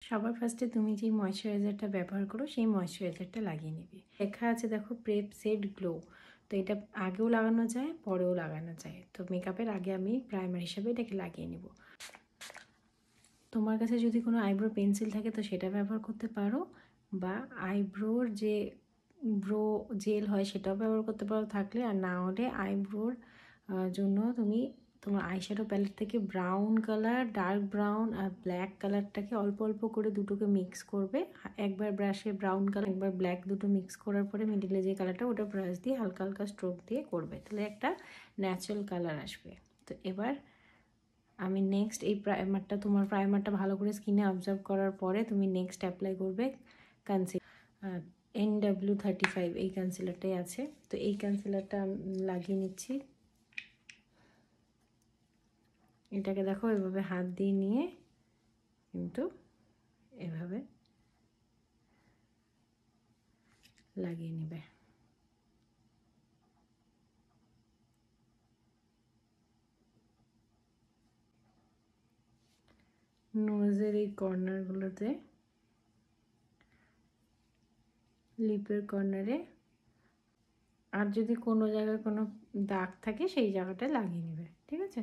সবার ফার্স্টে তুমি যে ময়শ্চারাইজারটা ব্যবহার করো সেই ময়শ্চারাইজারটা লাগিয়ে নেবে। লেখা আছে দেখো প্রেপ সেট গ্লো, তো এটা আগেও লাগানো যায় পরেও লাগানো যায়। তো মেকআপের আগে আমি প্রাইমার হিসাবে এটাকে লাগিয়ে নেব। তোমার কাছে যদি কোনো আইব্রো পেন্সিল থাকে তো সেটা ব্যবহার করতে পারো, বা আইব্রোর যে ব্রো জেল হয় সেটাও ব্যবহার করতে পারো থাকলে, আর না হলে আইব্রোর জন্য তুমি তোমার আইশ্যাডো প্যালেট থেকে ব্রাউন কালার, ডার্ক ব্রাউন আর ব্ল্যাক কালারটাকে অল্প অল্প করে দুটোকে মিক্স করবে। একবার ব্রাশে ব্রাউন কালার একবার ব্ল্যাক দুটো মিক্স করার পরে মিডিলে যে কালারটা ওটা ব্রাশ দিয়ে হালকা হালকা স্ট্রোক দিয়ে করবে, তাহলে একটা ন্যাচারাল কালার আসবে। তো এবার আমি নেক্সট এই প্রাইমারটা, তোমার প্রাইমারটা ভালো করে স্কিনে অবজার্ভ করার পরে তুমি নেক্সট অ্যাপ্লাই করবে কনসিলার। NW35 এই কনসিলারটাই আছে, তো এই কনসিলারটা লাগিয়ে নিচ্ছি। এটাকে দেখো এভাবে হাত দিয়ে নিয়ে কিন্তু এভাবে লাগিয়ে নেবে। নোজের এই কর্নারগুলোতে, লিপের কর্নারে, আর যদি কোনো জায়গায় কোনো দাগ থাকে সেই জায়গাটা লাগিয়ে নেবে, ঠিক আছে,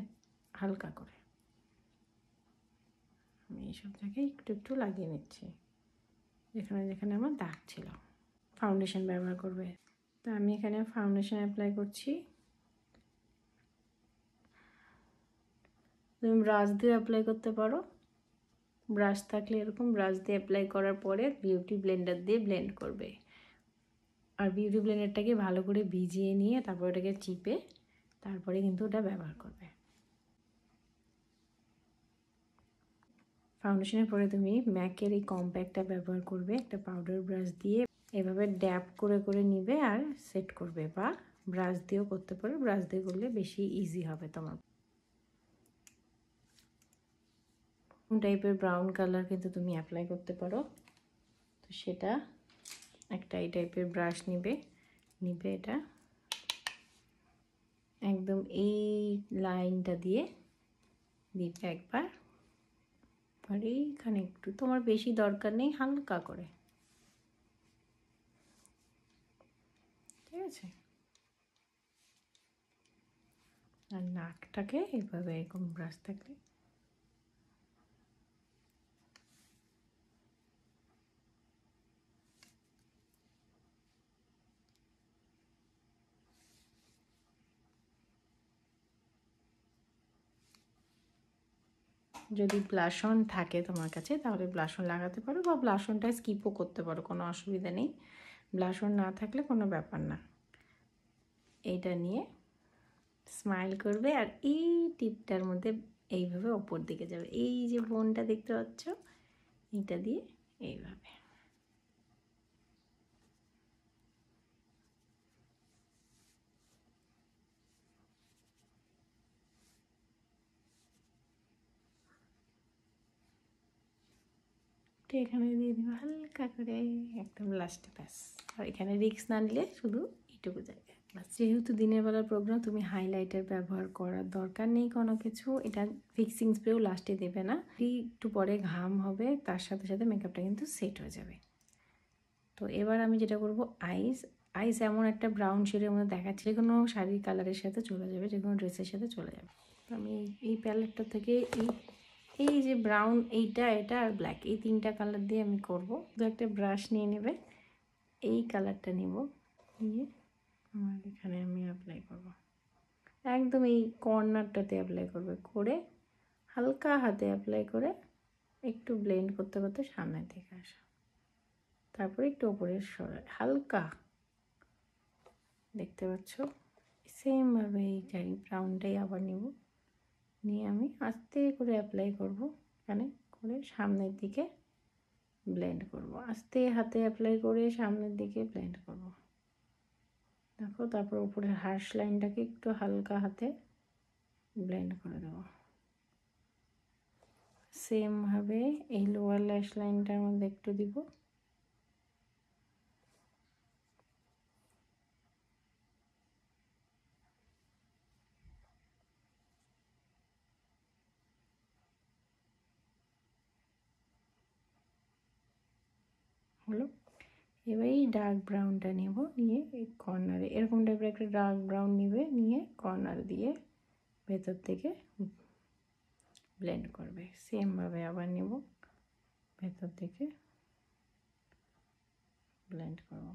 হালকা করে। আমি এইসব জায়গায় একটু একটু লাগিয়ে নিচ্ছি যেখানে যেখানে আমার দাগ ছিল। ফাউন্ডেশন ব্যবহার করবে, তো আমি এখানে ফাউন্ডেশন অ্যাপ্লাই করছি। তুমি ব্রাশ দিয়ে অ্যাপ্লাই করতে পারো, ব্রাশ থাকলে এরকম ব্রাশ দিয়ে অ্যাপ্লাই করার পরে বিউটি ব্লেন্ডার দিয়ে ব্লেন্ড করবে। আর বিউটি ব্লেন্ডারটাকে ভালো করে ভিজিয়ে নিয়ে তারপর ওটাকে চিপে তারপরে কিন্তু ওটা ব্যবহার করবে। ফাউন্ডেশনের পরে তুমি ম্যাকের এই কম্প্যাক্টটা ব্যবহার করবে, একটা পাউডার ব্রাশ দিয়ে এভাবে ড্যাপ করে করে নিবে আর সেট করবে, বা ব্রাশ দিয়েও করতে পারো, ব্রাশ দিয়ে করলে বেশি ইজি হবে তোমার। টাইপের ব্রাউন কালার কিন্তু তুমি অ্যাপ্লাই করতে পারো, তো সেটা একটা এই টাইপের ব্রাশ নিবে, এটা একদম এই লাইনটা দিয়ে দিবে একবার, আর এইখানে একটু, তোমার বেশি দরকার নেই, হালকা করে, ঠিক আছে। আর নাকটাকে এভাবে এরকম ব্রাশ থাকলে যদি ব্লাশন থাকে তোমার কাছে তাহলে ব্লাশন লাগাতে পারো, বা ব্লাশনটা স্কিপও করতে পারো, কোনো অসুবিধা নেই। ব্লাশন না থাকলে কোনো ব্যাপার না। এইটা নিয়ে স্মাইল করবে আর এই টিপটার মধ্যে এইভাবে ওপর দিকে যাবে, এই যে বোনটা দেখতে পাচ্ছ এইটা দিয়ে এইভাবে। এখানে দিয়ে দিব হালকা করে একদম লাস্টে, ব্যাস। আর এখানে রিক্স না নিলে শুধু এইটুকু জায়গায় বাস। যেহেতু দিনের বেলার প্রোগ্রাম, তুমি হাইলাইটার ব্যবহার করার দরকার নেই কোনো কিছু, এটা ফিক্সিং স্প্রেও লাস্টে দেবে না, একটু পরে ঘাম হবে তার সাথে সাথে মেকআপটা কিন্তু সেট হয়ে যাবে। তো এবার আমি যেটা করব, আইস এমন একটা ব্রাউন শেডের মধ্যে দেখাচ্ছি, যে কোনো শাড়ির কালারের সাথে চলে যাবে, যে কোনো ড্রেসের সাথে চলে যাবে। তো আমি এই প্যালেটটা থেকে এই যে ব্রাউন, এটা আর ব্ল্যাক, এই তিনটা কালার দিয়ে আমি করব। তো একটা ব্রাশ নিয়ে নেবে, এই কালারটা নিব, নিয়ে আমার এখানে আমি অ্যাপ্লাই করব, একদম এই কর্নারটাতে অ্যাপ্লাই করবে, করে হালকা হাতে অ্যাপ্লাই করে একটু ব্লেন্ড করতে করতে সামনের দিকে আসা, তারপরে একটু ওপরের সরে হালকা, দেখতে পাচ্ছ সেমভাবে এই ব্রাউনটাই আবার নেব, নিয়ে আমি আস্তে করে অ্যাপ্লাই করব, এখানে করে সামনের দিকে ব্লেন্ড করব, আস্তে হাতে অ্যাপ্লাই করে সামনের দিকে ব্লেন্ড করব, দেখো। তারপর উপরের হার্শ লাইনটাকে একটু হালকা হাতে ব্লেন্ড করে দেবো। সেমভাবে এই লোয়ার ল্যাশ লাইনটার মধ্যে একটু দিব, হলো। এবার এই ডার্ক ব্রাউনটা নেব, নিয়ে এই কর্নারে এরকম টাইপের একটা ডার্ক ব্রাউন নিবে, নিয়ে কর্নার দিয়ে ভেতর থেকে ব্লেন্ড করবে। সেমভাবে আবার নেব, ভেতর থেকে ব্লেন্ড করব।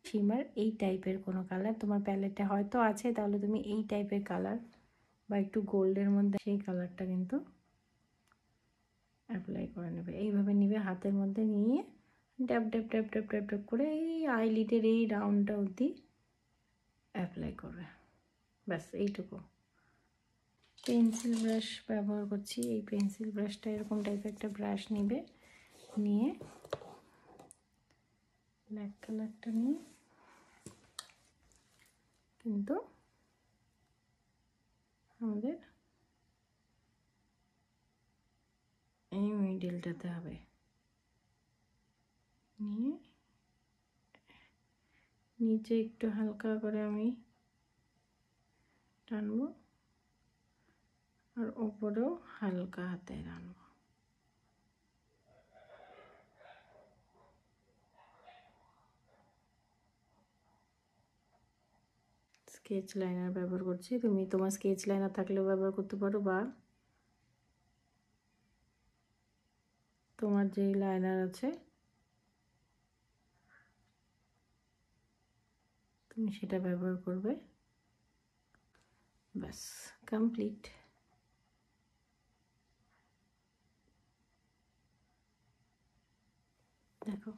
শিমার এই টাইপের কোনো কালার তোমার প্যালেটে হয়তো আছে, তাহলে তুমি এই টাইপের কালার বা একটু গোল্ডের মধ্যে সেই কালারটা কিন্তু অ্যাপ্লাই করে নেবে। এইভাবে নিবে, হাতের মধ্যে নিয়ে ড্যাপ ড্যাপ ড্যাপ ড্যাপ ড্যাপ ড্যাপ করে এই আইলিডের এই রাউন্ডটা অবধি অ্যাপ্লাই করবে। ব্যাস এইটুকু। পেন্সিল ব্রাশ ব্যবহার করছি। এই পেন্সিল ব্রাশটা এরকম টাইপের একটা ব্রাশ নিবে, নিয়ে ব্ল্যাক কালারটা নিয়ে কিন্তু আমাদের এই মিডিলটাতে হবে, নিয়ে নিচে একটু হালকা করে আমি টানবো, আর ওপরেও হালকা হাতে টানবো। স্কেচ লাইনার ব্যবহার করছি। তুমি তোমার স্কেচ লাইনার থাকলেও ব্যবহার করতে পারো, বা তোমার যেই লাইনার আছে তুমি সেটা ব্যবহার করবে। ব্যাস কমপ্লিট। দেখো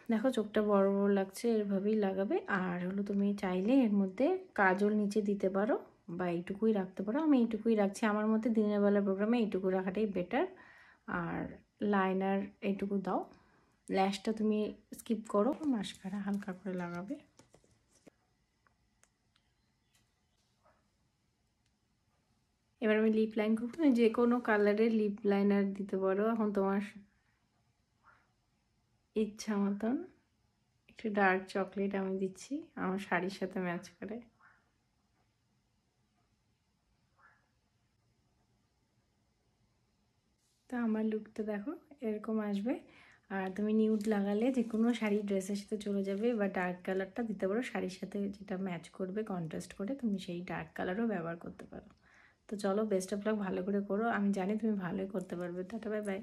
দেখো চোখটা বড় বড় লাগছে, এভাবেই লাগাবে। আর হলো তুমি চাইলে এর মধ্যে কাজল নিচে দিতে পারো, বা এইটুকুই রাখতে পারো। আমি এইটুকুই রাখছি, আমার মতে দিনের বেলা প্রোগ্রামে এইটুকু রাখাটাই বেটার। আর লাইনার এইটুকু দাও, ল্যাশটা তুমি স্কিপ করো, মাস্কারা হালকা করে লাগাবে। এবার আমি লিপ লাইন করবো। যে কোনো কালারের লিপ লাইনার দিতে পারো, এখন তোমার ইচ্ছা মতন। একটু ডার্ক চকলেট আমি দিচ্ছি, আমার শাড়ির সাথে ম্যাচ করে। তো আমার লুকটা দেখো এরকম আসবে। আর তুমি নিউড লাগালে যে কোনো শাড়ির ড্রেসের সাথে চলে যাবে, বা ডার্ক কালারটা দিতে পারো শাড়ির সাথে, যেটা ম্যাচ করবে কন্ট্রাস্ট করে, তুমি সেই ডার্ক কালারও ব্যবহার করতে পারো। তো চলো, বেস্ট অফ লাক, ভালো করে করো। আমি জানি তুমি ভালোই করতে পারবে। Tata, bye bye.